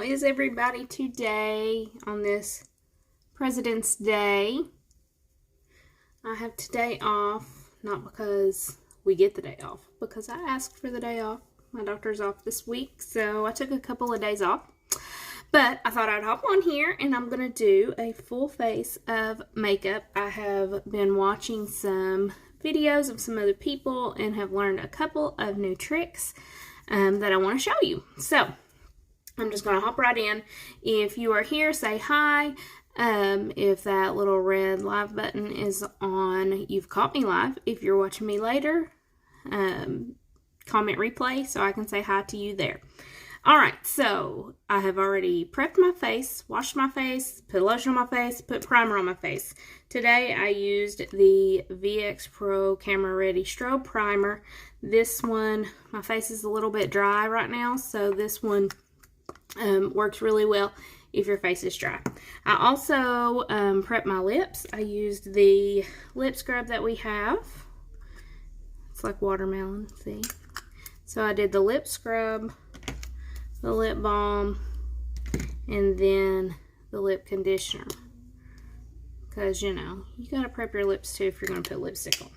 is everybody today on this President's Day? I have today off, not because we get the day off, because I asked for the day off. My doctor's off this week, so I took a couple of days off. But I thought I'd hop on here and I'm going to do a full face of makeup. I have been watching some videos of some other people and have learned a couple of new tricks that I want to show you. So I'm just going to hop right in. If you are here, say hi. If that little red live button is on, you've caught me live. If you're watching me later, comment replay so I can say hi to you there. Alright, so I have already prepped my face, washed my face, put lotion on my face, put primer on my face. Today I used the VX Pro Camera Ready Strobe Primer. This one, my face is a little bit dry right now, so this one works really well if your face is dry. I also prepped my lips. I used the lip scrub that we have. It's like watermelon, see? So I did the lip scrub, the lip balm, and then the lip conditioner. Because, you know, you gotta prep your lips too if you're gonna put lipstick on.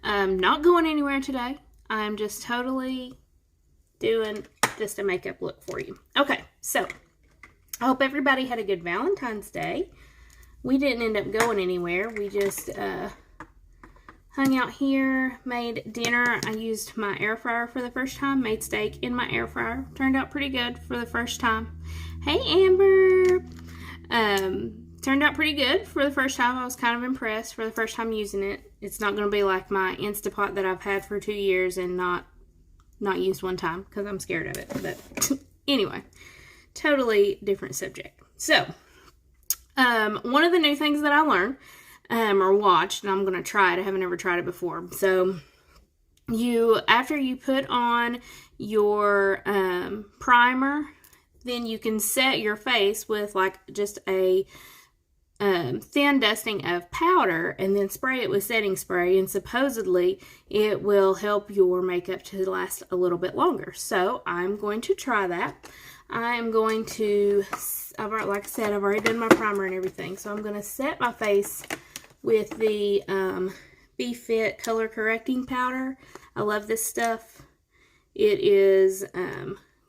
I'm not going anywhere today. I'm just totally doing just a makeup look for you. Okay, so I hope everybody had a good Valentine's Day. We didn't end up going anywhere. We just hung out here, made dinner. I used my air fryer for the first time, made steak in my air fryer. Turned out pretty good for the first time. Hey, Amber! Turned out pretty good for the first time. I was kind of impressed for the first time using it. It's not going to be like my Instapot that I've had for 2 years and not used one time because I'm scared of it. But anyway, totally different subject. So, one of the new things that I learned or watched, and I'm going to try it. I haven't ever tried it before. So, after you put on your primer, then you can set your face with like just a thin dusting of powder and then spray it with setting spray, and supposedly it will help your makeup to last a little bit longer. So I'm going to try that. I am going to, like I said, I've already done my primer and everything, so I'm going to set my face with the Be Fit color correcting powder. I love this stuff. It is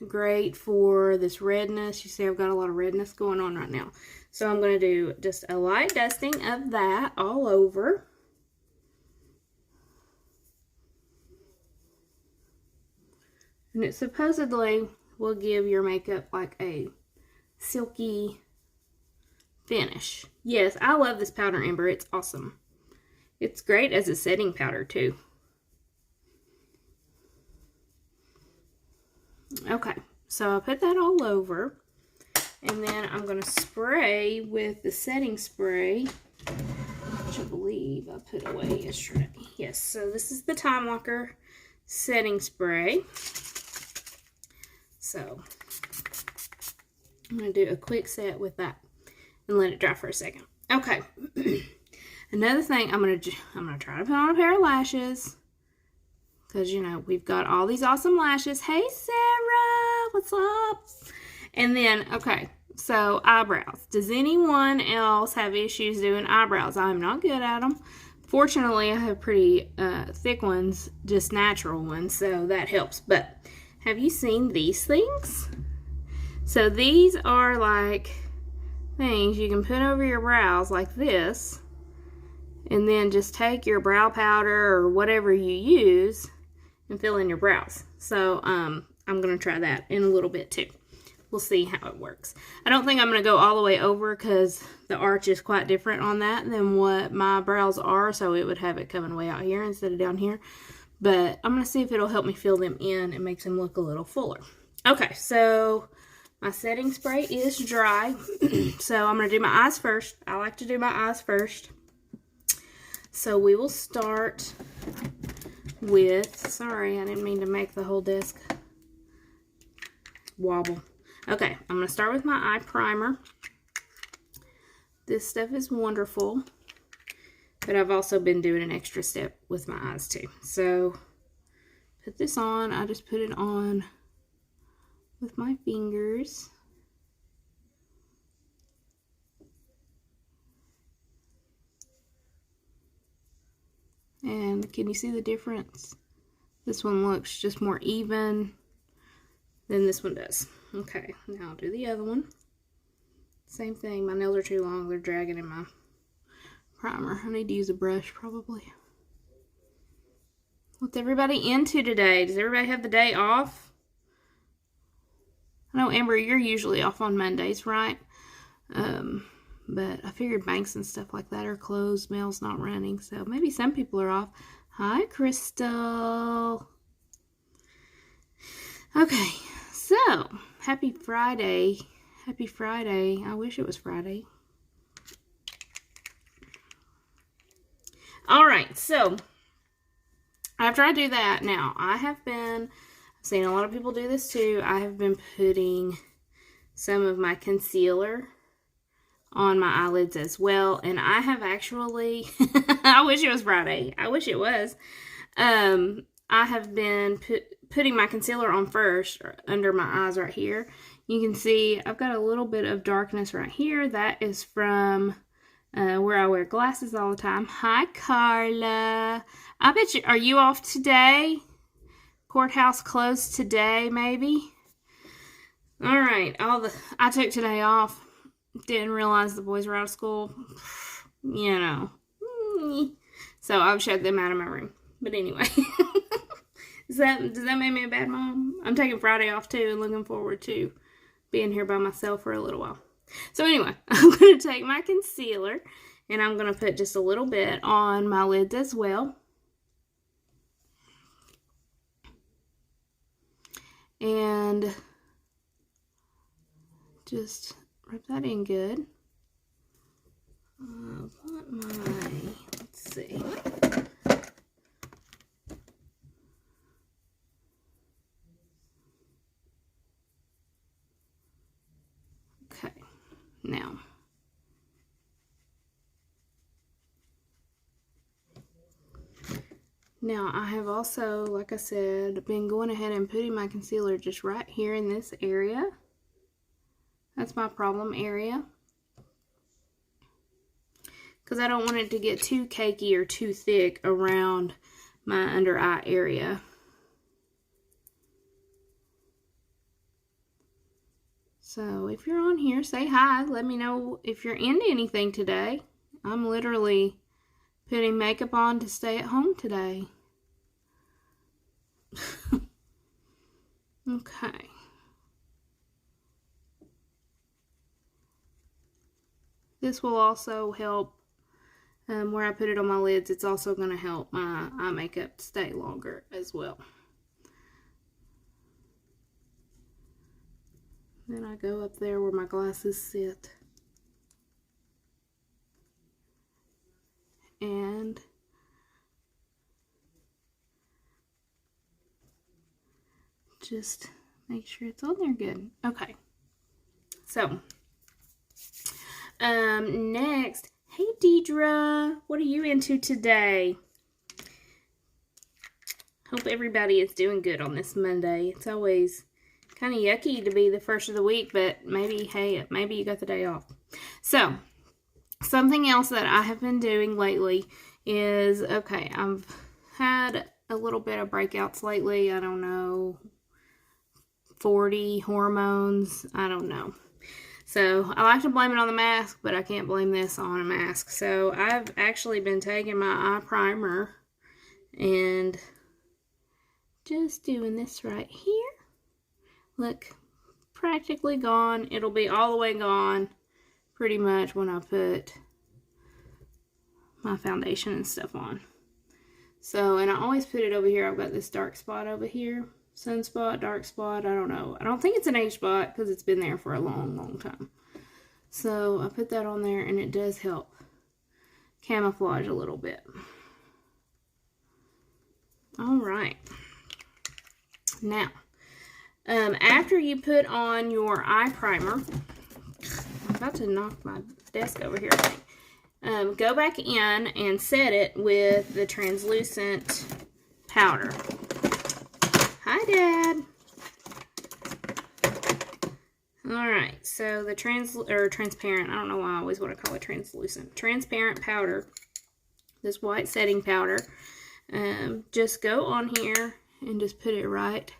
great for this redness. You see I've got a lot of redness going on right now. So I'm going to do just a light dusting of that all over. And it supposedly will give your makeup like a silky finish. Yes, I love this powder, Amber. It's awesome. It's great as a setting powder too. Okay, so I put that all over. And then I'm going to spray with the setting spray, which I believe I put away yesterday. Yes, so this is the Time Locker setting spray. So I'm going to do a quick set with that and let it dry for a second. Okay. Another thing, I'm going to try to put on a pair of lashes. Because, you know, we've got all these awesome lashes. Hey, Sarah! What's up? And then, okay, so eyebrows. Does anyone else have issues doing eyebrows? I'm not good at them. Fortunately, I have pretty thick ones, just natural ones, so that helps. But have you seen these things? So these are like things you can put over your brows like this. And then just take your brow powder or whatever you use and fill in your brows. So I'm going to try that in a little bit too. We'll see how it works. I don't think I'm going to go all the way over because the arch is quite different on that than what my brows are. So it would have it coming way out here instead of down here. But I'm going to see if it'll help me fill them in and makes them look a little fuller. Okay, so my setting spray is dry. So I'm going to do my eyes first. I like to do my eyes first. So we will start with, sorry, I didn't mean to make the whole desk wobble. Okay, I'm going to start with my eye primer. This stuff is wonderful, but I've also been doing an extra step with my eyes too. So, put this on. I just put it on with my fingers. And can you see the difference? This one looks just more even than this one does. Okay, now I'll do the other one. Same thing. My nails are too long. They're dragging in my primer. I need to use a brush probably. What's everybody into today? Does everybody have the day off? I know, Amber, you're usually off on Mondays, right? But I figured banks and stuff like that are closed, mail's not running, so maybe some people are off. Hi, Crystal. Okay, so happy Friday. Happy Friday. I wish it was Friday. All right, so after I do that, now I've seen a lot of people do this too. I have been putting some of my concealer on my eyelids as well, and I have actually I wish it was Friday. I wish it was. I have been putting my concealer on first under my eyes right here. You can see I've got a little bit of darkness right here. That is from where I wear glasses all the time. Hi, Carla. I bet you, are you off today? Courthouse closed today, maybe? All right, I took today off. Didn't realize the boys were out of school. You know. So I've shut them out of my room. But anyway. Does that make me a bad mom? I'm taking Friday off too and looking forward to being here by myself for a little while. So anyway, I'm going to take my concealer and I'm going to put just a little bit on my lids as well. And just rub that in good. Let's see. Okay, now. Now, I have also, like I said, been going ahead and putting my concealer just right here in this area. That's my problem area. Because I don't want it to get too cakey or too thick around my under eye area. So, if you're on here, say hi. Let me know if you're into anything today. I'm literally putting makeup on to stay at home today. Okay. This will also help where I put it on my lids. It's also going to help my eye makeup stay longer as well. Then I go up there where my glasses sit. And just make sure it's on there good. Okay. So, next, hey Deidre, what are you into today? Hope everybody is doing good on this Monday. It's always kind of yucky to be the first of the week, but maybe, hey, maybe you got the day off. So, something else that I have been doing lately is, okay, I've had a little bit of breakouts lately. I don't know, 40 hormones, I don't know. So, I like to blame it on the mask, but I can't blame this on a mask. So, I've actually been taking my eye primer and just doing this right here. Look, practically gone. It'll be all the way gone pretty much when I put my foundation and stuff on. So, and I always put it over here. I've got this dark spot over here. Sunspot, dark spot, I don't know. I don't think it's an age spot because it's been there for a long, long time. So, I put that on there and it does help camouflage a little bit. Alright. Now, after you put on your eye primer, I'm about to knock my desk over here, I think. Go back in and set it with the translucent powder. Hi, Dad. Alright, so the transparent, I don't know why I always want to call it translucent. Transparent powder, this white setting powder. just go on here and just put it right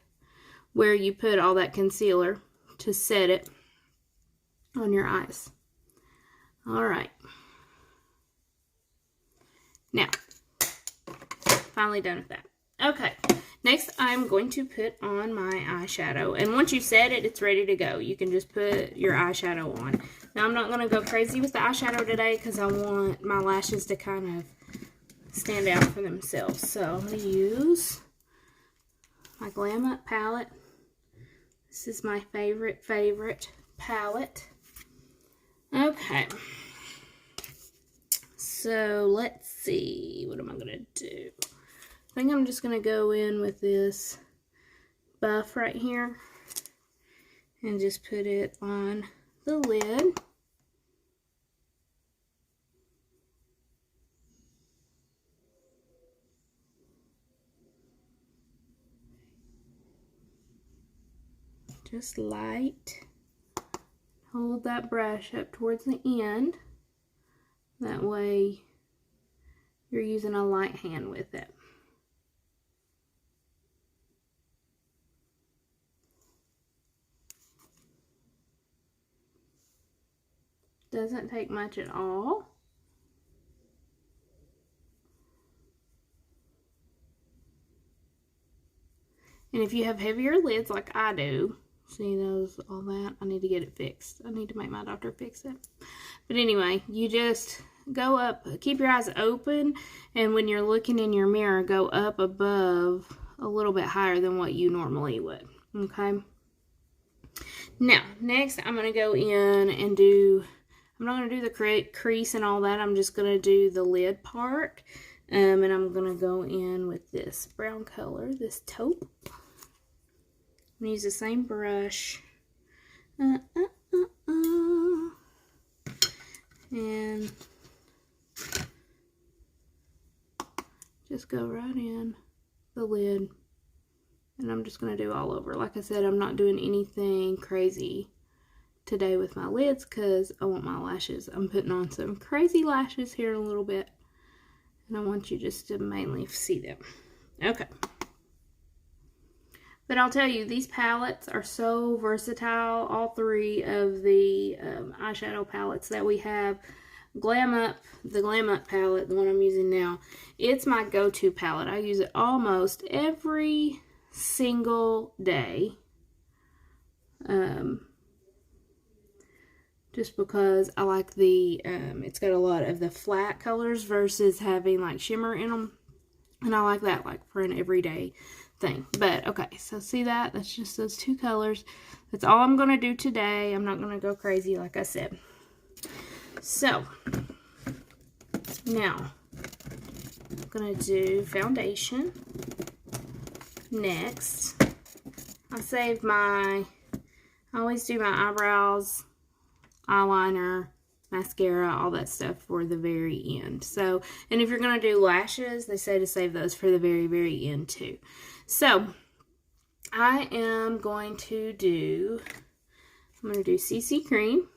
where you put all that concealer to set it on your eyes. All right. Now, finally done with that. Okay, next I'm going to put on my eyeshadow. And once you set it, it's ready to go. You can just put your eyeshadow on. Now, I'm not going to go crazy with the eyeshadow today because I want my lashes to kind of stand out for themselves. So I'm going to use my Glam Up palette. This is my favorite palette. Okay. So let's see. What am I going to do? I think I'm just going to go in with this buff right here and just put it on the lid. Just light. Hold that brush up towards the end. That way you're using a light hand with it. Doesn't take much at all. And if you have heavier lids like I do, see those, all that, I need to get it fixed. I need to make my doctor fix it. But anyway, you just go up, keep your eyes open, and when you're looking in your mirror, go up above a little bit higher than what you normally would. Okay? Now, next I'm going to go in and do, I'm not going to do the crease and all that. I'm just going to do the lid part. And I'm going to go in with this brown color, this taupe. I'm going to use the same brush. And just go right in the lid. And I'm just going to do all over. Like I said, I'm not doing anything crazy today with my lids because I want my lashes. I'm putting on some crazy lashes here in a little bit. And I want you just to mainly see them. Okay. But I'll tell you, these palettes are so versatile. All three of the eyeshadow palettes that we have. Glam Up, the Glam Up palette, the one I'm using now, it's my go-to palette. I use it almost every single day. Just because I like the, it's got a lot of the flat colors versus having like shimmer in them. And I like that like for an everyday thing. But okay, so see that? That's just those two colors. That's all I'm going to do today. I'm not going to go crazy like I said. So, now, I'm going to do foundation. Next, I always do my eyebrows, eyeliner, mascara, all that stuff for the very end. So, and if you're going to do lashes, they say to save those for the very, very end too. So, I am going to do CC Cream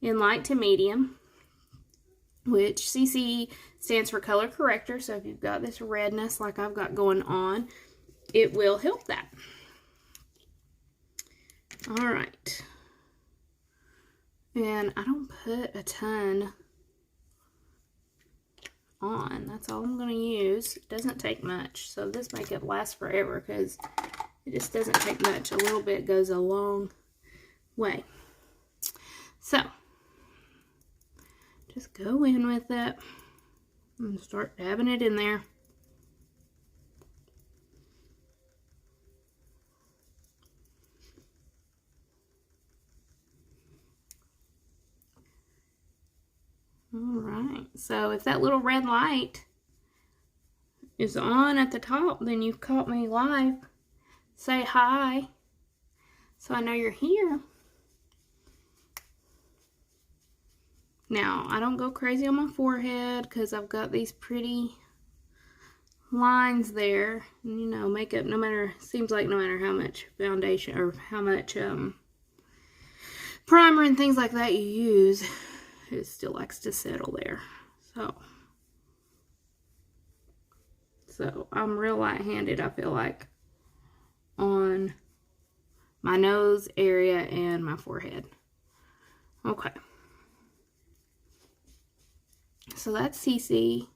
in light to medium, which CC stands for color corrector. So if you've got this redness like I've got going on, it will help that. All right. And I don't put a ton on. That's all I'm going to use. It doesn't take much. So this makeup lasts forever because it just doesn't take much. A little bit goes a long way. So, just go in with it and start dabbing it in there. Alright, so if that little red light is on at the top, then you've caught me live. Say hi, so I know you're here. Now, I don't go crazy on my forehead because I've got these pretty lines there. And, you know, makeup, seems like no matter how much foundation or how much primer and things like that you use, it still likes to settle there. So, So I'm real light-handed, I feel like, on my nose area and my forehead. Okay. So that's CC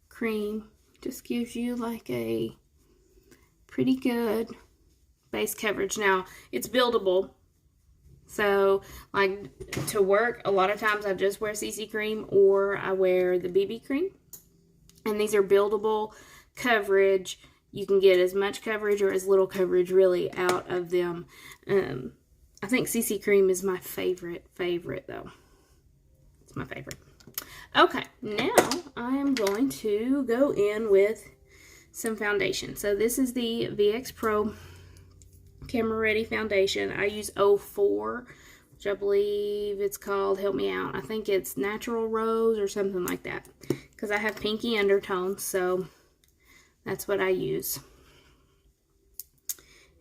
cream. Just gives you like a pretty good base coverage. Now, it's buildable. So, like, to work, a lot of times I just wear CC cream or I wear the BB cream. And these are buildable coverage. You can get as much coverage or as little coverage really out of them. I think CC cream is my favorite though. It's my favorite. Okay, now I am going to go in with some foundation. So this is the VX Pro Camera Ready Foundation. I use 04, which I believe it's called, help me out, I think it's Natural Rose or something like that. Because I have pinky undertones, so that's what I use.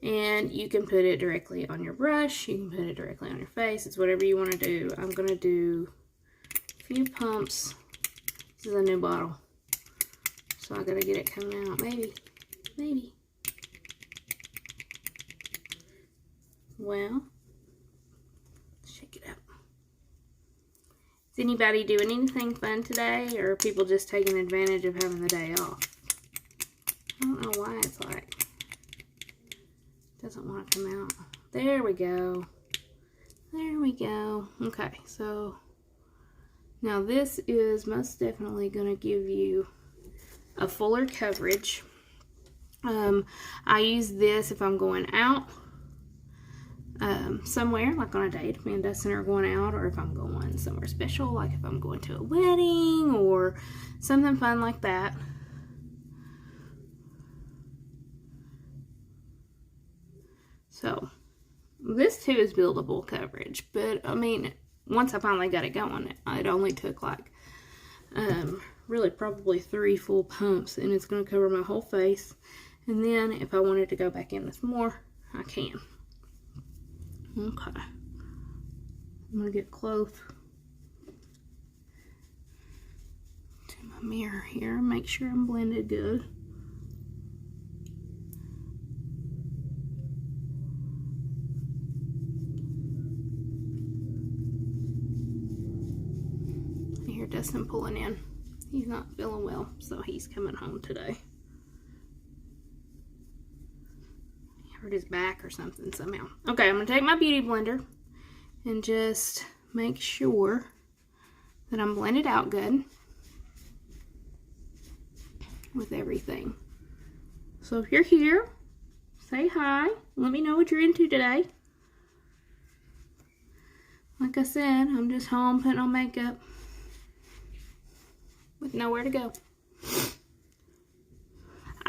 And you can put it directly on your brush. You can put it directly on your face. It's whatever you want to do. I'm going to do a few pumps. This is a new bottle, so I got to get it coming out. Maybe. Well, shake it up. Is anybody doing anything fun today, or are people just taking advantage of having the day off? I don't know why it's like it doesn't want to come out. There we go. There we go. Okay, so now this is most definitely going to give you a fuller coverage. I use this if I'm going out somewhere, like on a date, if me and Dustin are going out, or if I'm going somewhere special, like if I'm going to a wedding or something fun like that. So this too is buildable coverage, but I mean, once I finally got it going, it only took like really probably 3 full pumps, and it's going to cover my whole face. And then if I wanted to go back in with more, I can. Okay, I'm going to get close to my mirror here, make sure I'm blended good. I hear Dustin pulling in. He's not feeling well, so he's coming home today. Hurt his back or something somehow. Okay, I'm going to take my beauty blender and just make sure that I'm blended out good with everything. So if you're here, say hi. Let me know what you're into today. Like I said, I'm just home putting on makeup with nowhere to go.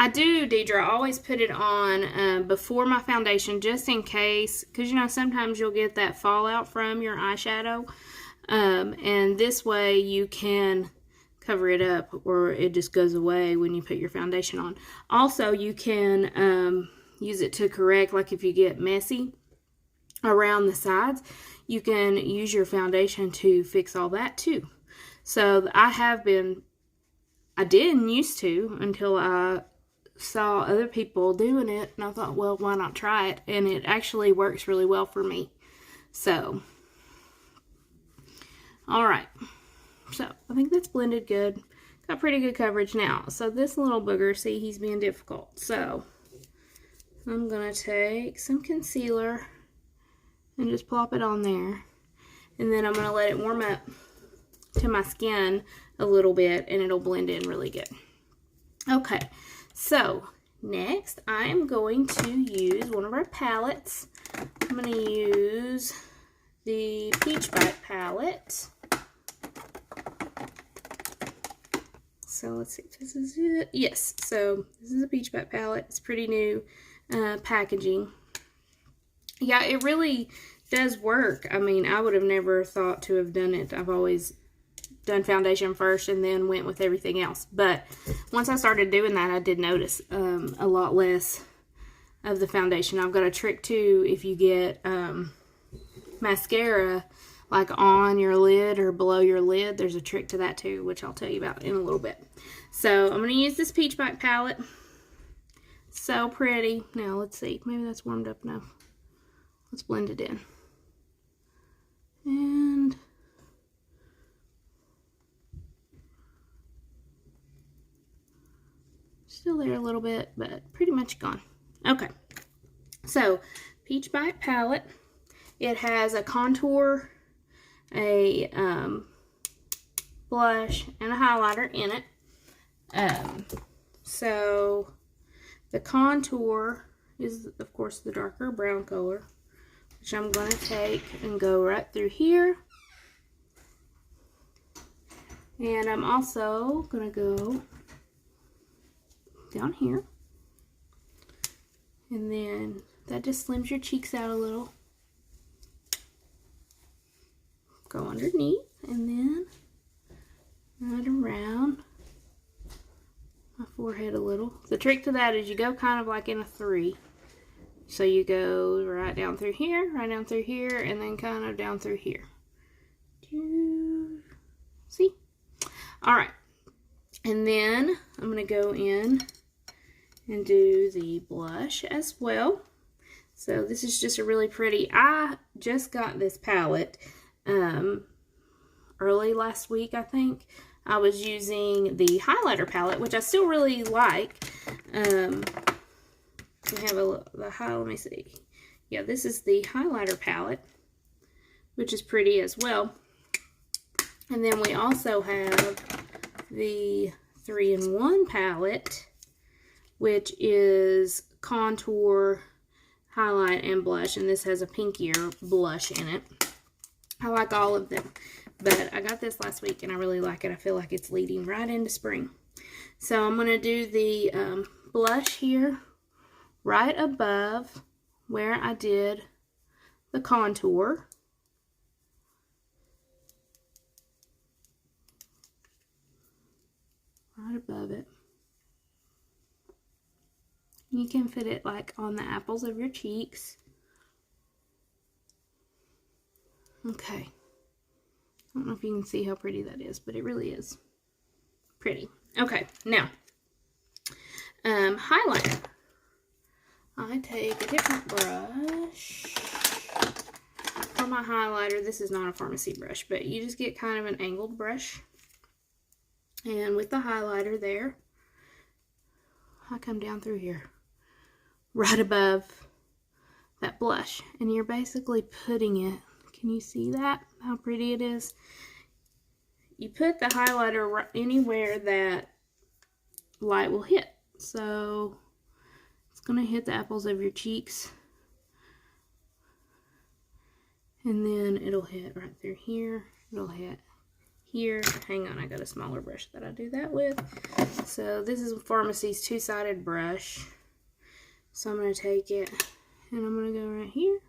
I do, Deidre, I always put it on before my foundation, just in case, because you know sometimes you'll get that fallout from your eyeshadow, and this way you can cover it up, or it just goes away when you put your foundation on. Also, you can use it to correct, like if you get messy around the sides, you can use your foundation to fix all that too. So I didn't used to until I saw other people doing it, and I thought, well, why not try it? And it actually works really well for me. So, all right. So, I think that's blended good. Got pretty good coverage now. So, this little booger, see, he's being difficult. So, I'm going to take some concealer and just plop it on there. And then I'm going to let it warm up to my skin a little bit, and it'll blend in really good. Okay. So, next I am going to use one of our palettes. I'm going to use the Peach Bite palette. So, let's see if this is it. Yes, so this is a Peach Bite palette. It's pretty new packaging. Yeah, it really does work. I mean, I would have never thought to have done it. I've always done foundation first and then went with everything else, but once I started doing that, I did notice a lot less of the foundation. I've got a trick too. If you get mascara like on your lid or below your lid, there's a trick to that too, which I'll tell you about in a little bit. So I'm going to use this Peach Bite palette. So pretty. Now let's see. Maybe that's warmed up enough. Let's blend it in. And still there a little bit, but pretty much gone. Okay. So Peach Bite palette. It has a contour, a blush, and a highlighter in it. So the contour is, of course, the darker brown color, which I'm going to take and go right through here. And I'm also going to go down here. And then that just slims your cheeks out a little. Go underneath and then right around my forehead a little. The trick to that is you go kind of like in a 3. So you go right down through here, right down through here, and then kind of down through here. See? Alright. And then I'm going to go in and do the blush as well. So this is just a really pretty, I just got this palette early last week, I think. I was using the highlighter palette, which I still really like. We have let me see. Yeah, this is the highlighter palette, which is pretty as well. And then we also have the 3-in-1 palette, which is contour, highlight, and blush. And this has a pinkier blush in it. I like all of them. But I got this last week and I really like it. I feel like it's leading right into spring. So I'm going to do the blush here right above where I did the contour. Right above it. You can fit it like on the apples of your cheeks. Okay. I don't know if you can see how pretty that is, but it really is pretty. Okay, now, highlighter. I take a different brush for my highlighter. This is not a FARMASi brush, but you just get kind of an angled brush. And with the highlighter there, I come down through here, right above that blush. And you're basically putting it, can you see that? How pretty it is? You put the highlighter anywhere that light will hit. So it's going to hit the apples of your cheeks. And then it'll hit right through here. It'll hit here. Hang on, I got a smaller brush that I do that with. So this is FARMASi's two-sided brush. So I'm going to take it and I'm going to go right here.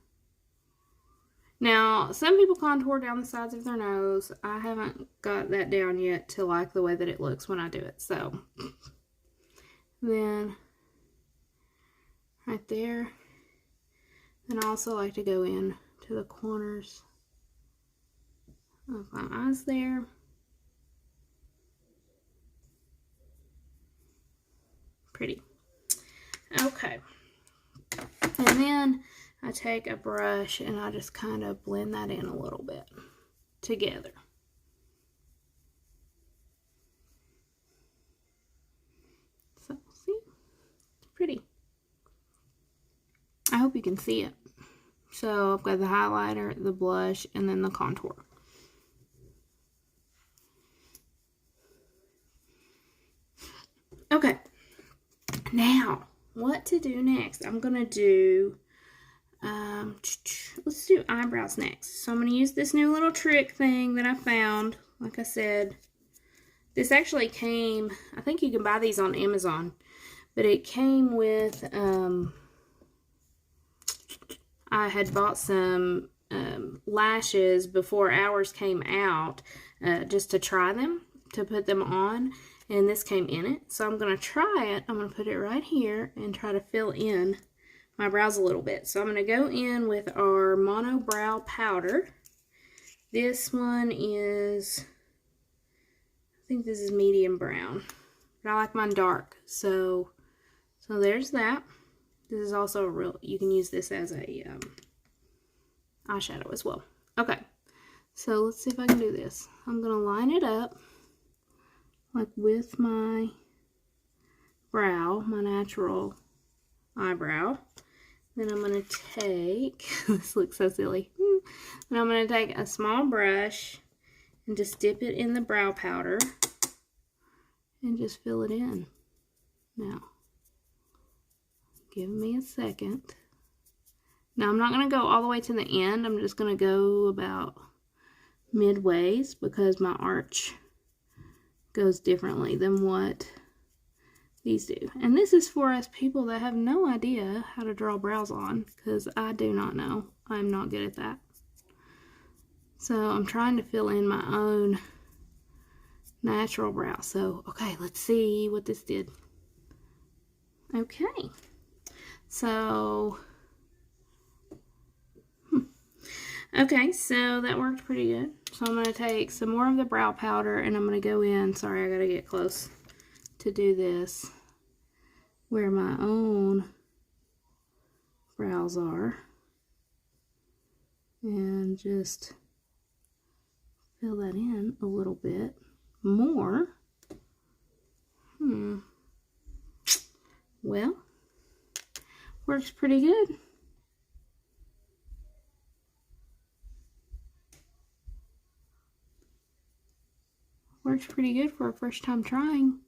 Now, some people contour down the sides of their nose. I haven't got that down yet to like the way that it looks when I do it. So, then, right there. Then I also like to go in to the corners of my eyes there. Pretty. Okay. And then I take a brush and I just kind of blend that in a little bit together. So, see? It's pretty. I hope you can see it. So, I've got the highlighter, the blush, and then the contour. Okay. Now, what to do next? I'm going to do... let's do eyebrows next. So I'm going to use this new little trick thing that I found. Like I said, this actually came, I think you can buy these on Amazon, but it came with, I had bought some lashes before ours came out, just to try them, to put them on, and this came in it. So I'm going to try it. I'm going to put it right here and try to fill in my brows a little bit. So I'm going to go in with our Mono Brow Powder. This one is, I think this is medium brown. but I like mine dark. So there's that. This is also a real, you can use this as a eyeshadow as well. Okay, so let's see if I can do this. I'm going to line it up like with my brow, my natural eyebrow. Then I'm going to take, this looks so silly, and I'm going to take a small brush and just dip it in the brow powder and just fill it in. Now, give me a second. Now, I'm not going to go all the way to the end. I'm just going to go about midways because my arch goes differently than what these do. And this is for us people that have no idea how to draw brows on, because I do not know. I'm not good at that. So I'm trying to fill in my own natural brow. So, okay, let's see what this did. Okay. So, okay, so that worked pretty good. So I'm going to take some more of the brow powder and I'm going to go in. Sorry, I got to get close to do this, where my own brows are, and just fill that in a little bit more. Well, works pretty good. Works pretty good for a first time trying.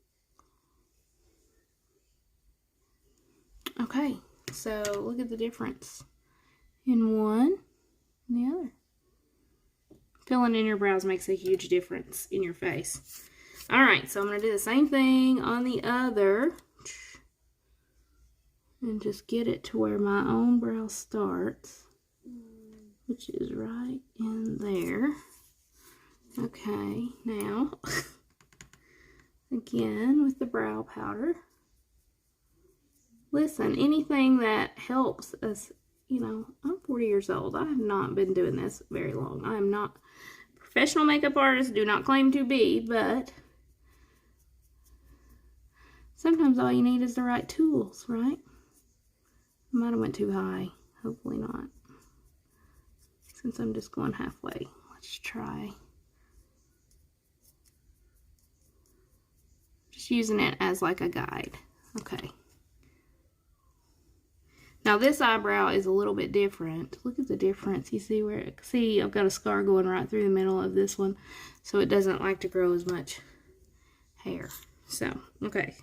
Okay, so look at the difference in one and the other. Filling in your brows makes a huge difference in your face. Alright, so I'm going to do the same thing on the other. And just get it to where my own brow starts, which is right in there. Okay, now, again with the brow powder. Listen, anything that helps us, you know, I'm 40 years old. I have not been doing this very long. I am not a professional makeup artist, do not claim to be, but sometimes all you need is the right tools, right? I might have went too high. Hopefully not. Since I'm just going halfway, let's try. Just using it as like a guide. Okay. Now this eyebrow is a little bit different. Look at the difference. You see where, see I've got a scar going right through the middle of this one. So it doesn't like to grow as much hair. So, okay.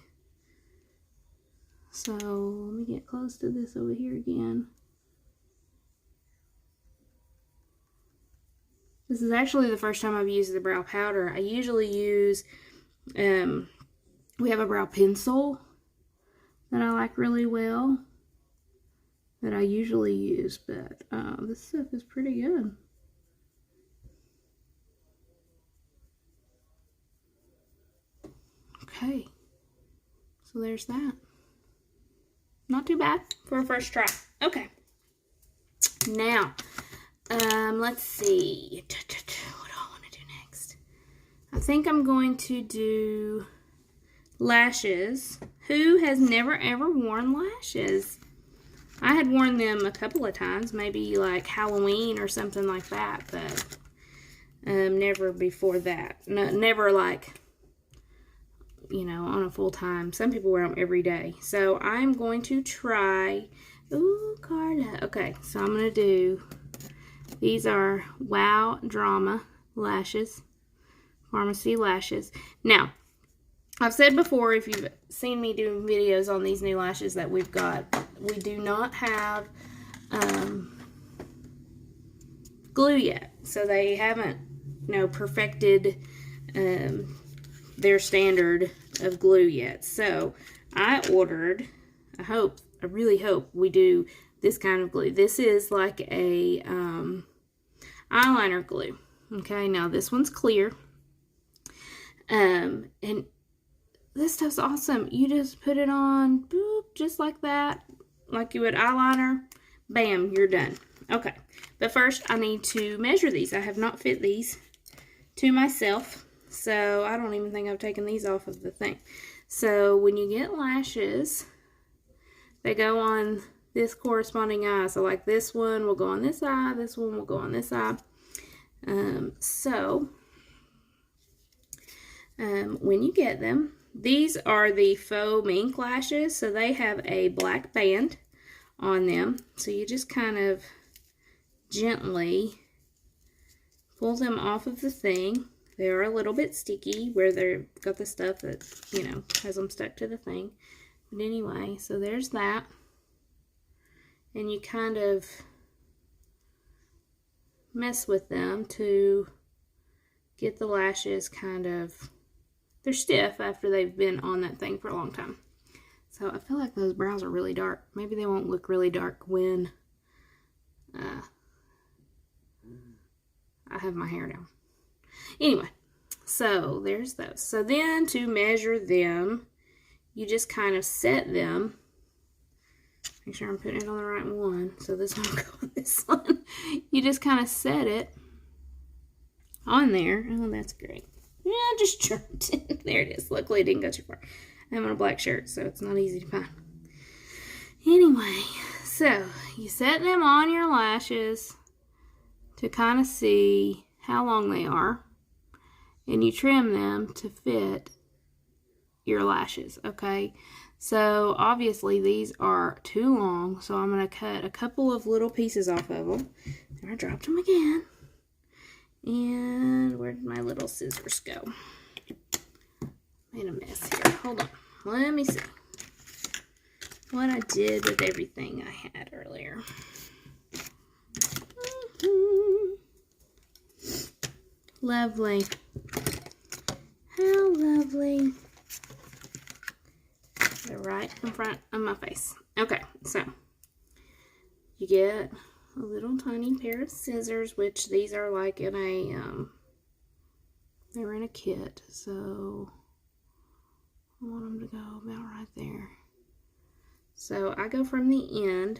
So let me get close to this over here again. This is actually the first time I've used the brow powder. I usually use, we have a brow pencil that I like really well, that I usually use, but this stuff is pretty good. Okay, so there's that. Not too bad for a first try. Okay, now let's see. What do I want to do next? I think I'm going to do lashes. Who has never ever worn lashes? I had worn them a couple of times, maybe like Halloween or something like that, but never before that. No, never like, you know, on a full time. Some people wear them every day. So I'm going to try, ooh, Carla. Okay, so I'm going to do, these are Wow Drama lashes, FARMASi lashes. Now, I've said before, if you've seen me doing videos on these new lashes that we've got, we do not have glue yet. So they haven't, you know, perfected their standard of glue yet. So I ordered, I really hope we do this kind of glue. This is like a eyeliner glue. Okay, now this one's clear. And this stuff's awesome. You just put it on, boop, just like that, like you would eyeliner. Bam, you're done. Okay, but first I need to measure these. I have not fit these to myself, so I don't even think I've taken these off of the thing. So when you get lashes, they go on this corresponding eye. So like this one will go on this eye, this one will go on this eye. When you get them, these are the faux mink lashes, so they have a black band on them. So you just kind of gently pull them off of the thing. They are a little bit sticky where they've got the stuff that, you know, has them stuck to the thing. But anyway, so there's that. And you kind of mess with them to get the lashes kind of, they're stiff after they've been on that thing for a long time. So I feel like those brows are really dark. Maybe they won't look really dark when I have my hair down. Anyway, so there's those. So then to measure them, you just kind of set them. Make sure I'm putting it on the right one. So this one will go on this one. You just kind of set it on there. Oh, that's great. Yeah, I just trimmed it. There it is. Luckily, it didn't go too far. I'm on a black shirt, so it's not easy to find. Anyway, so you set them on your lashes to kind of see how long they are, and you trim them to fit your lashes, okay? So obviously these are too long, so I'm going to cut a couple of little pieces off of them. And I dropped them again. And where did my little scissors go? Made a mess here. Hold on. Let me see what I did with everything I had earlier. Lovely. How lovely. They're right in front of my face. Okay, so you get a little tiny pair of scissors, which these are like in a, they're in a kit, so I want them to go about right there. So I go from the end,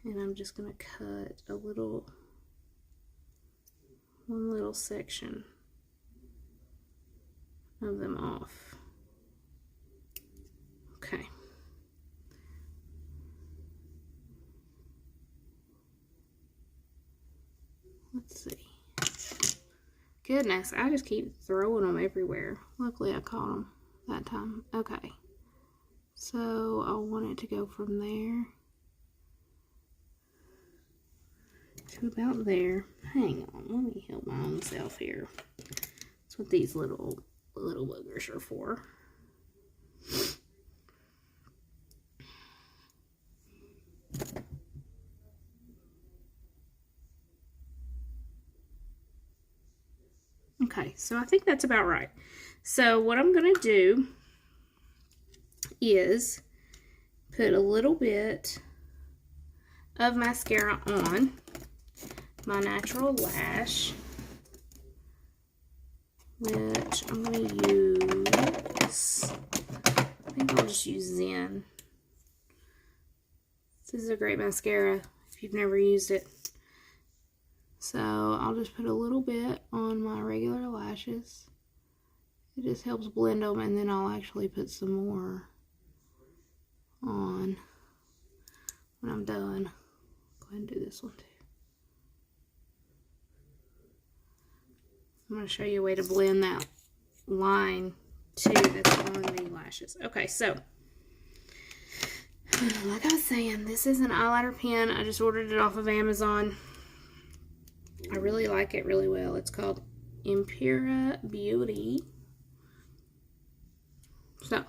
and I'm just going to cut a little, one little section of them off. Okay. Let's see. Goodness, I just keep throwing them everywhere. Luckily, I caught them that time. Okay. So I want it to go from there to about there. Hang on, let me help my own self here. That's what these little boogers are for. Okay, so I think that's about right. So what I'm going to do is put a little bit of mascara on my natural lash, which I'm going to use, I think I'll just use Zen. This is a great mascara if you've never used it. So I'll just put a little bit on my regular lashes. It just helps blend them, and then I'll actually put some more on when I'm done. Go ahead and do this one too. I'm going to show you a way to blend that line too that's on the lashes. Okay, so like I was saying, this is an eyeliner pen. I just ordered it off of Amazon. I really like it really well. It's called Impera Beauty. So,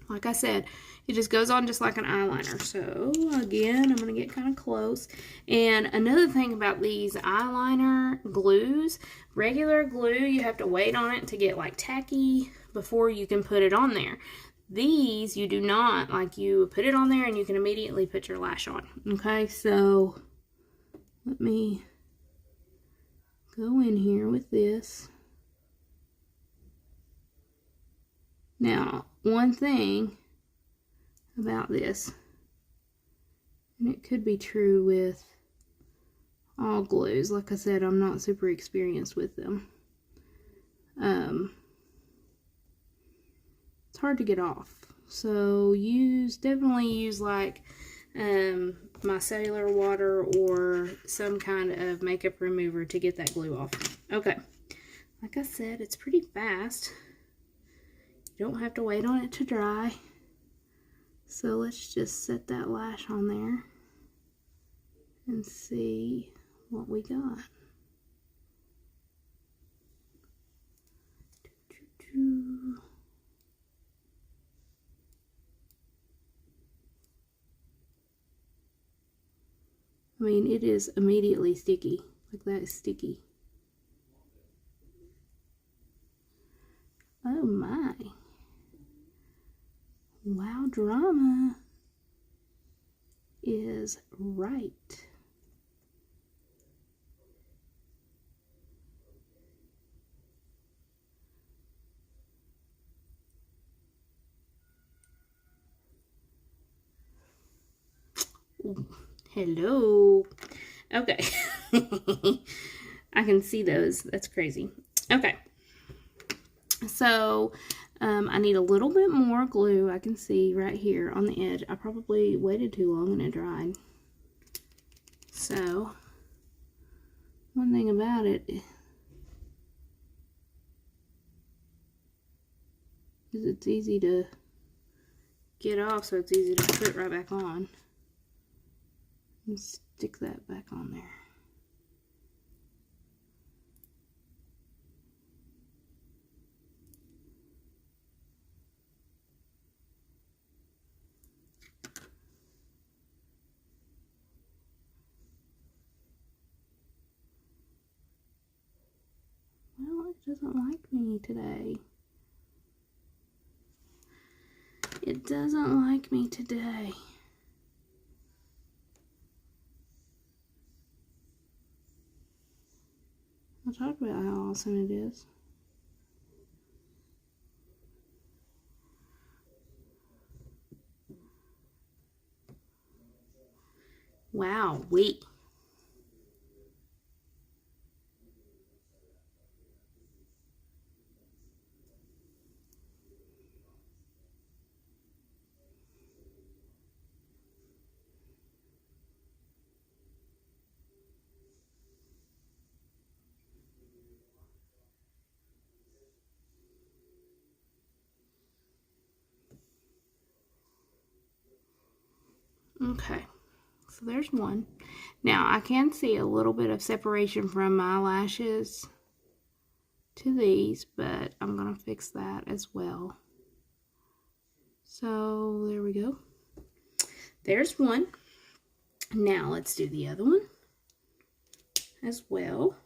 like I said, it just goes on just like an eyeliner. So, again, I'm going to get kind of close. And another thing about these eyeliner glues, regular glue, you have to wait on it to get like tacky before you can put it on there. These, you do not. Like, you put it on there and you can immediately put your lash on. Okay, so let me go in here with this. Now, one thing about this, and it could be true with all glues, like I said, I'm not super experienced with them. it's hard to get off. So definitely use like micellar water or some kind of makeup remover to get that glue off. Okay, like I said, it's pretty fast. You don't have to wait on it to dry. So let's just set that lash on there and see what we got. I mean, it is immediately sticky. Like, that is sticky. Oh my. Wow, drama is right. Ooh, hello. Okay. I can see those. That's crazy. Okay. So, I need a little bit more glue. I can see right here on the edge. I probably waited too long and it dried. So, one thing about it is it's easy to get off, so it's easy to put right back on. And stick that back on there. Well, it doesn't like me today. It doesn't like me today. I'll talk about how awesome it is. Wow, wait. Okay, so there's one. Now, I can see a little bit of separation from my lashes to these, but I'm going to fix that as well. So, there we go. There's one. Now, let's do the other one as well.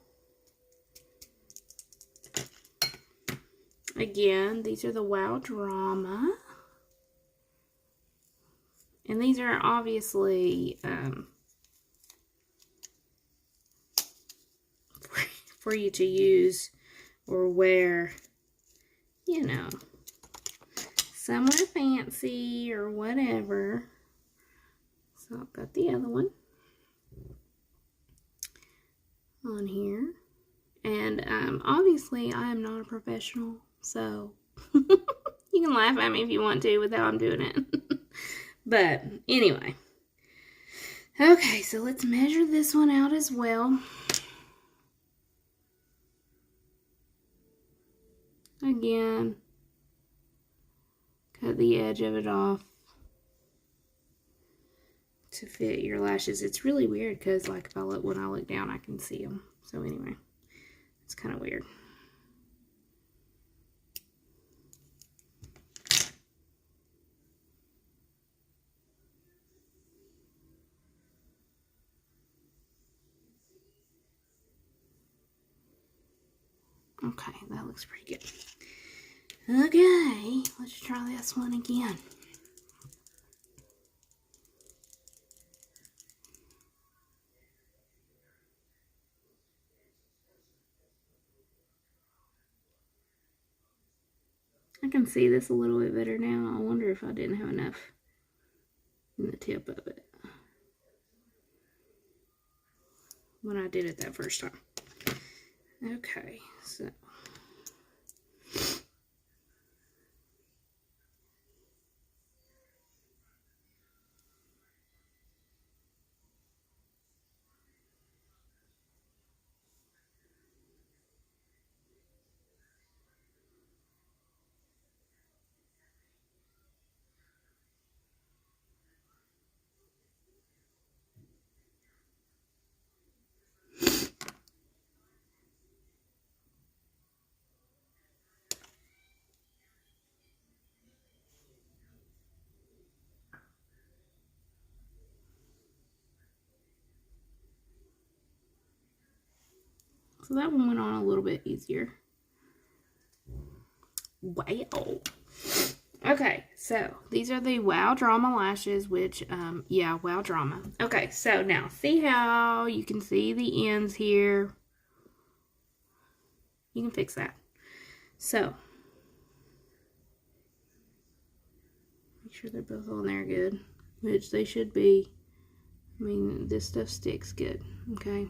Again, these are the Wow Drama. And these are obviously for you to use or wear, you know, somewhere fancy or whatever. So I've got the other one on here. And obviously I am not a professional, so you can laugh at me if you want to with how I'm doing it. But anyway. Okay, so let's measure this one out as well. Again, cut the edge of it off to fit your lashes. It's really weird because, like, when I look down, I can see them. So anyway, it's kind of weird. Okay, that looks pretty good. Okay, let's try this one again. I can see this a little bit better now. I wonder if I didn't have enough in the tip of it when I did it that first time. Okay, so So that one went on a little bit easier. Wow. Okay, so these are the Wow Drama lashes, which, yeah, Wow Drama. Okay, so now see how you can see the ends here? You can fix that. So, make sure they're both on there good, which they should be. I mean, this stuff sticks good, okay?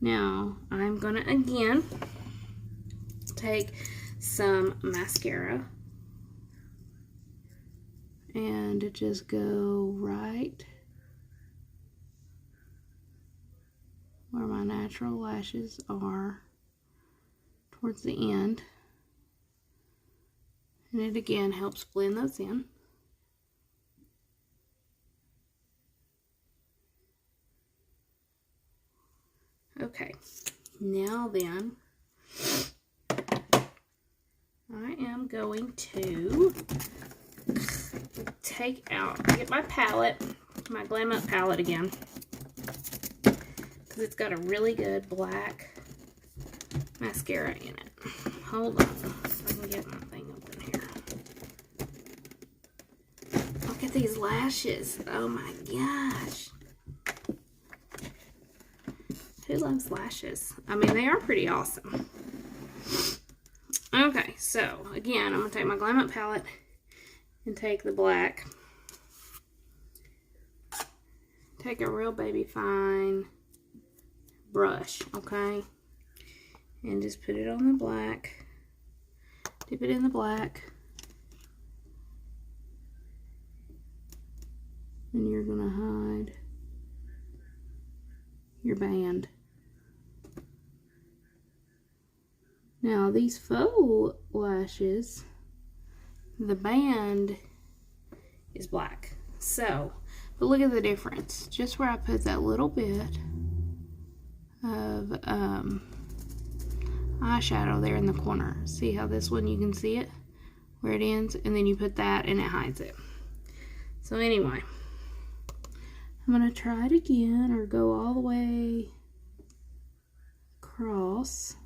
Now, I'm gonna, again, take some mascara and just go right where my natural lashes are towards the end, and it again helps blend those in. Okay, now then I am going to get my palette, my Glam Up palette again, because it's got a really good black mascara in it. Hold on, so I can get my thing open here. Look at these lashes. Oh my gosh. Who loves lashes? I mean, they are pretty awesome. Okay, so again, I'm going to take my Glam Up palette and take the black. Take a real baby fine brush, okay? And just put it on the black. Dip it in the black. And you're going to hide your band. Now these faux lashes, the band is black. So, but look at the difference. Just where I put that little bit of eyeshadow there in the corner. See how this one, you can see it where it ends, and then you put that and it hides it. So anyway, I'm going to try it again, or go all the way across.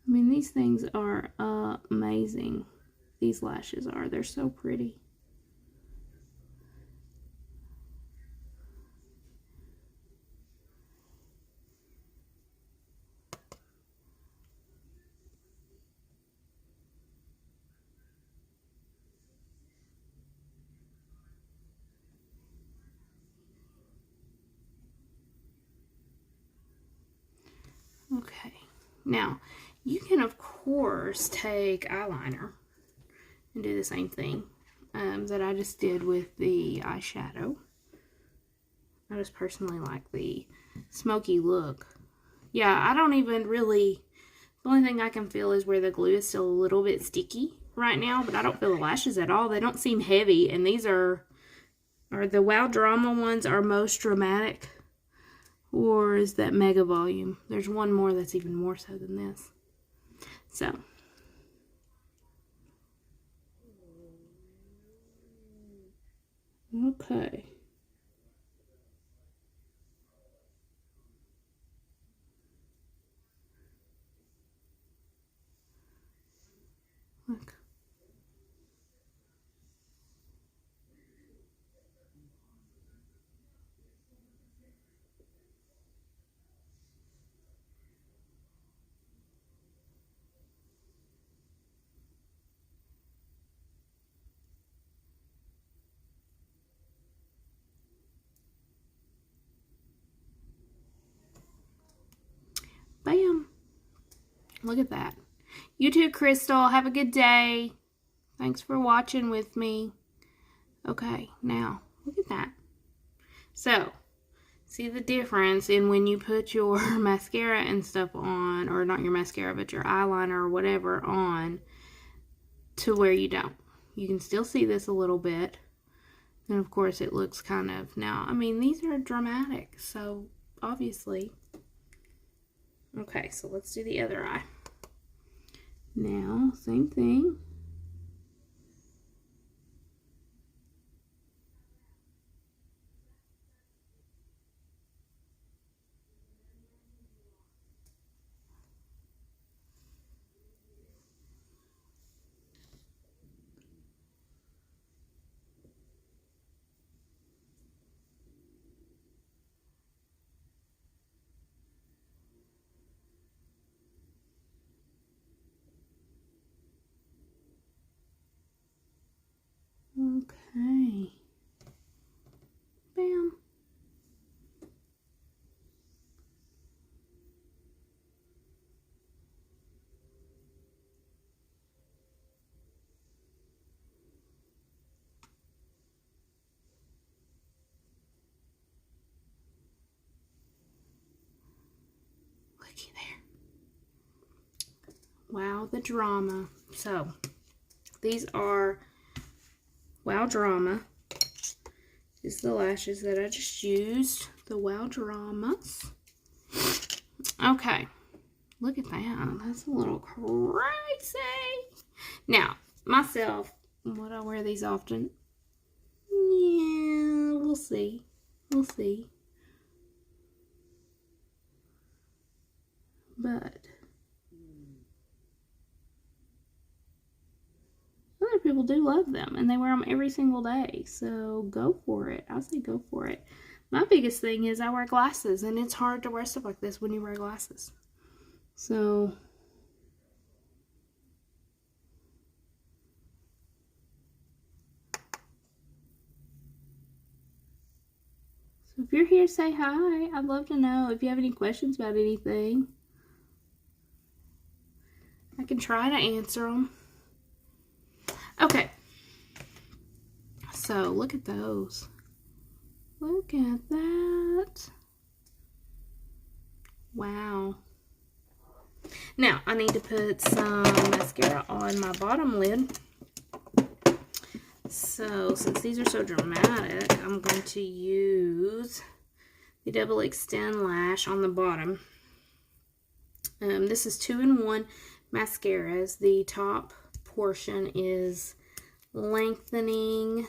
I mean, these things are amazing. These lashes are. They're so pretty. Okay. Now, you can, of course, take eyeliner and do the same thing that I just did with the eyeshadow. I just personally like the smoky look. Yeah, I don't even really, the only thing I can feel is where the glue is still a little bit sticky right now, but I don't feel the lashes at all. They don't seem heavy, and these are the Wow Drama ones are most dramatic, or is that Mega Volume? There's one more that's even more so than this. So, okay. Look. Bam. Look at that. You too, Crystal. Have a good day. Thanks for watching with me. Okay, now, look at that. So, see the difference in when you put your mascara and stuff on, or not your mascara, but your eyeliner or whatever on, to where you don't. You can still see this a little bit. And of course it looks kind of, now, I mean, these are dramatic, so obviously. Okay, so let's do the other eye. Now, same thing. Okay. Bam. Looky there. Wow, the drama. So, these are Wow Drama. These are the lashes that I just used. The Wow Dramas. Okay. Look at that. That's a little crazy. Now, myself, would I wear these often? Yeah, we'll see. We'll see. But other people do love them, and they wear them every single day. So go for it. I say go for it. My biggest thing is I wear glasses, and it's hard to wear stuff like this when you wear glasses. So if you're here, say hi. I'd love to know if you have any questions about anything. I can try to answer them. Okay. So look at those. Look at that. Wow. Now, I need to put some mascara on my bottom lid. So, since these are so dramatic, I'm going to use the Double Extend Lash on the bottom. This is 2-in-1 mascaras. The top portion is lengthening,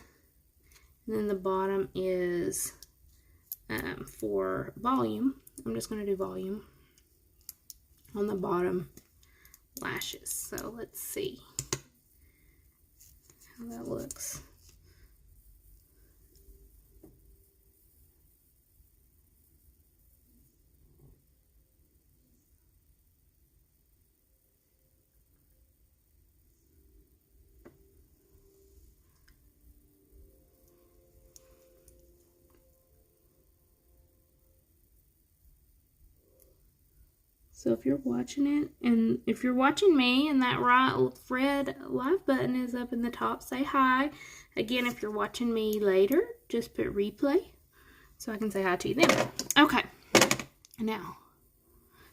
and then the bottom is for volume. I'm just going to do volume on the bottom lashes. So let's see how that looks. So if you're watching it, and if you're watching me and that red live button is up in the top, say hi. Again, if you're watching me later, just put replay so I can say hi to you then. Okay, now,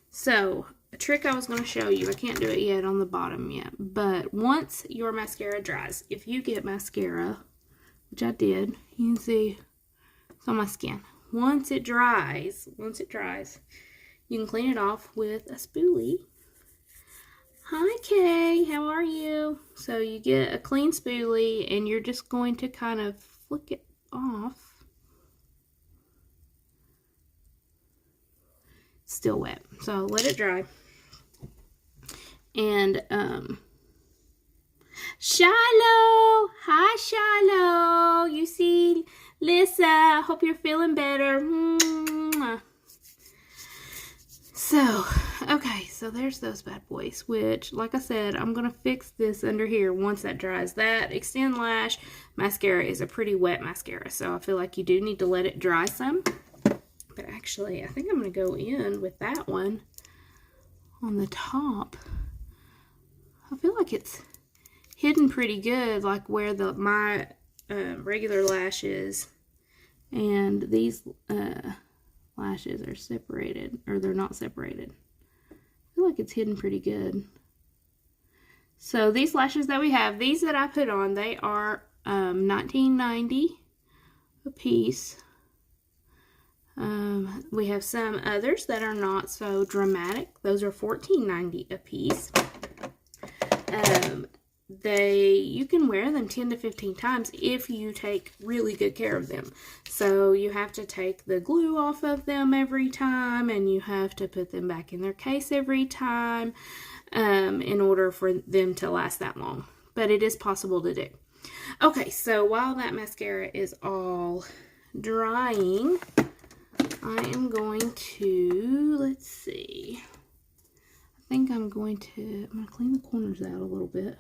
so a trick I was going to show you, I can't do it yet on the bottom yet, but once your mascara dries, if you get mascara, which I did, you can see it's on my skin. Once it dries, you can clean it off with a spoolie. Hi, Kay. How are you? So you get a clean spoolie, and you're just going to kind of flick it off. It's still wet, so let it dry. And Shiloh. Hi, Shiloh. You see Lissa. Hope you're feeling better. So, okay, so there's those bad boys, which, like I said, I'm going to fix this under here once that dries. That Extend Lash mascara is a pretty wet mascara, so I feel like you do need to let it dry some. But actually, I think I'm going to go in with that one on the top. I feel like it's hidden pretty good, like where my regular lash is, and these lashes are separated, or they're not separated. I feel like it's hidden pretty good. So these lashes that we have, these that I put on, they are $19.90 a piece. We have some others that are not so dramatic. Those are $14.90 a piece. You can wear them 10 to 15 times if you take really good care of them. So you have to take the glue off of them every time, and you have to put them back in their case every time in order for them to last that long. But it is possible to do. Okay, so while that mascara is all drying, I am going to, let's see, I think I'm going to, clean the corners out a little bit.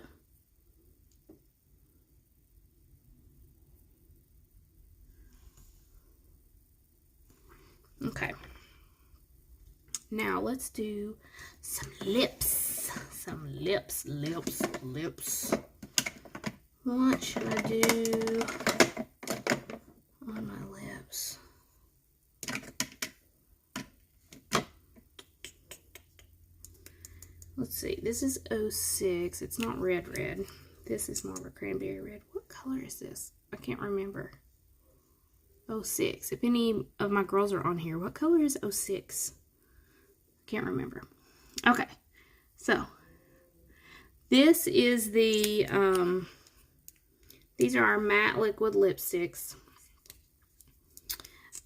Now let's do some lips. Some lips. What should I do on my lips? Let's see. This is 06. It's not red. This is more of a cranberry red. What color is this? I can't remember. 06. If any of my girls are on here, what color is 06? Can't remember. Okay. So, this is the, these are our matte liquid lipsticks.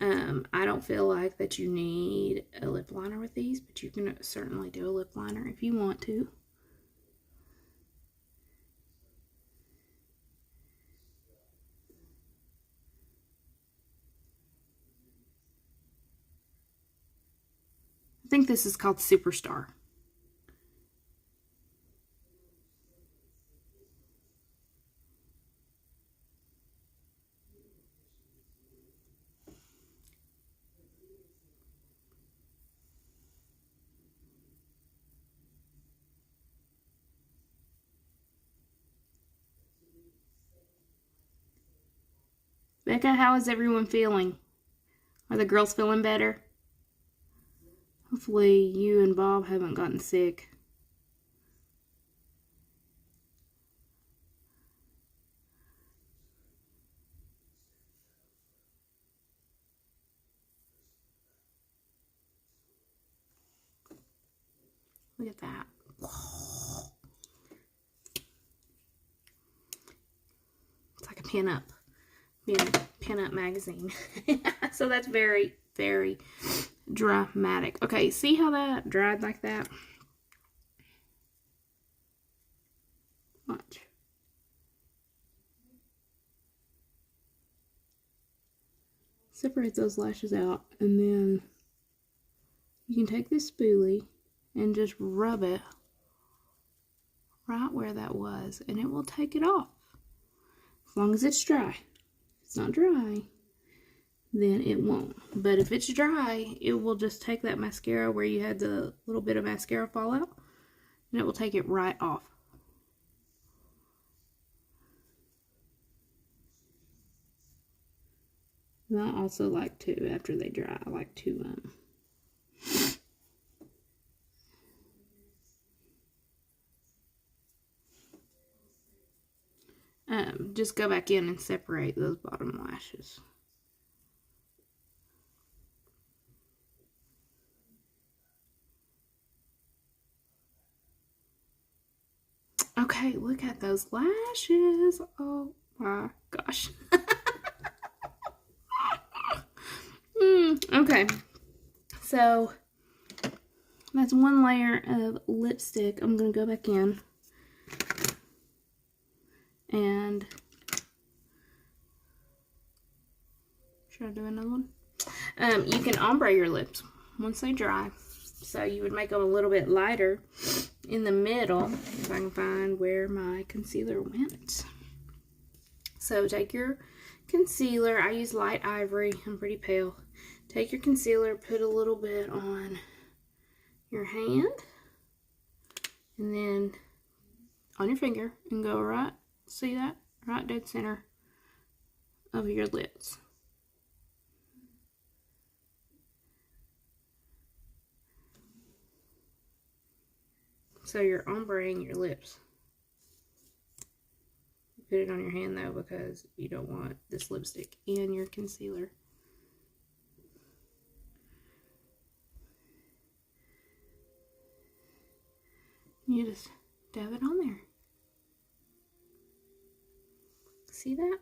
I don't feel like that you need a lip liner with these, but you can certainly do a lip liner if you want to. I think this is called Superstar. Becca, how is everyone feeling? Are the girls feeling better? Hopefully you and Bob haven't gotten sick. Look at that. It's like a pin-up. Pin-up magazine. So that's very, very dramatic. Okay, see how that dried like that? Watch. Separate those lashes out, and then you can take this spoolie and just rub it right where that was, and it will take it off. As long as it's dry. If it's not dry, then it won't. But if it's dry, it will just take that mascara where you had the little bit of mascara fall out, and it will take it right off. And I also like to, after they dry, I like to just go back in and separate those bottom lashes. Okay, look at those lashes. Oh my gosh. Okay, so that's one layer of lipstick. I'm going to go back in and should I do another one? You can ombre your lips once they dry. So you would make them a little bit lighter in the middle, if I can find where my concealer went. So take your concealer. I use light ivory. I'm pretty pale. Take your concealer, put a little bit on your hand, and then on your finger, and go right, see that? Right dead center of your lips. So you're ombreing your lips. Put it on your hand though, because you don't want this lipstick in your concealer. You just dab it on there. See that?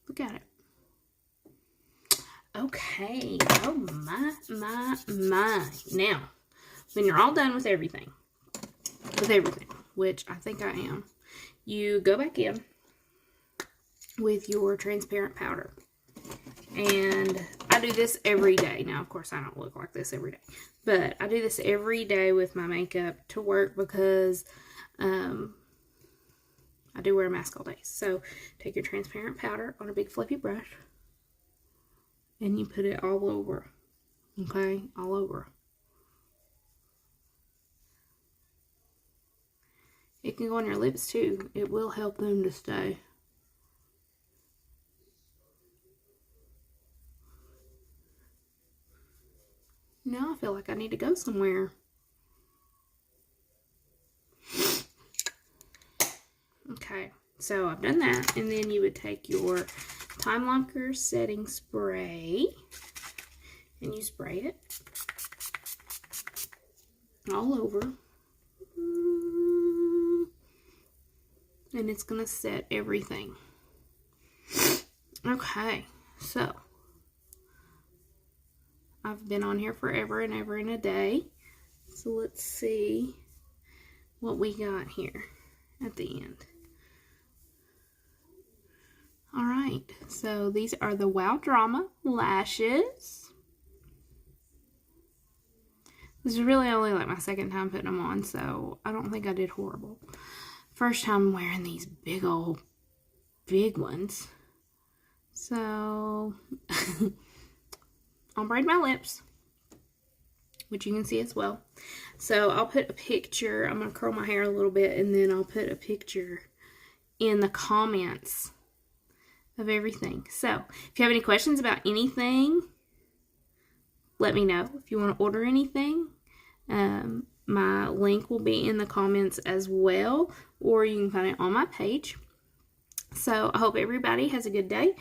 Look at it. Okay. Oh my. Now, when you're all done with everything, which I think I am, you go back in with your transparent powder. And I do this every day. Now, of course, I don't look like this every day. But I do this every day with my makeup to work because I do wear a mask all day. So take your transparent powder on a big fluffy brush and you put it all over. Okay? All over. It can go on your lips too. It will help them to stay. Now I feel like I need to go somewhere. Okay, so I've done that, and then you would take your Time Locker setting spray, and you spray it all over, and it's going to set everything. Okay, so I've been on here forever and ever and a day, so let's see what we got here at the end. Alright, so these are the Wow Drama lashes. This is really only like my second time putting them on, so I don't think I did horrible. First time wearing these big ones. So, I'll braid my lips, which you can see as well. So, I'll put a picture. I'm going to curl my hair a little bit, and then I'll put a picture in the comments of everything. So, if you have any questions about anything, let me know. If you want to order anything, my link will be in the comments as well, or you can find it on my page. So, I hope everybody has a good day,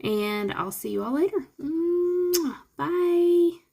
and I'll see you all later. Bye.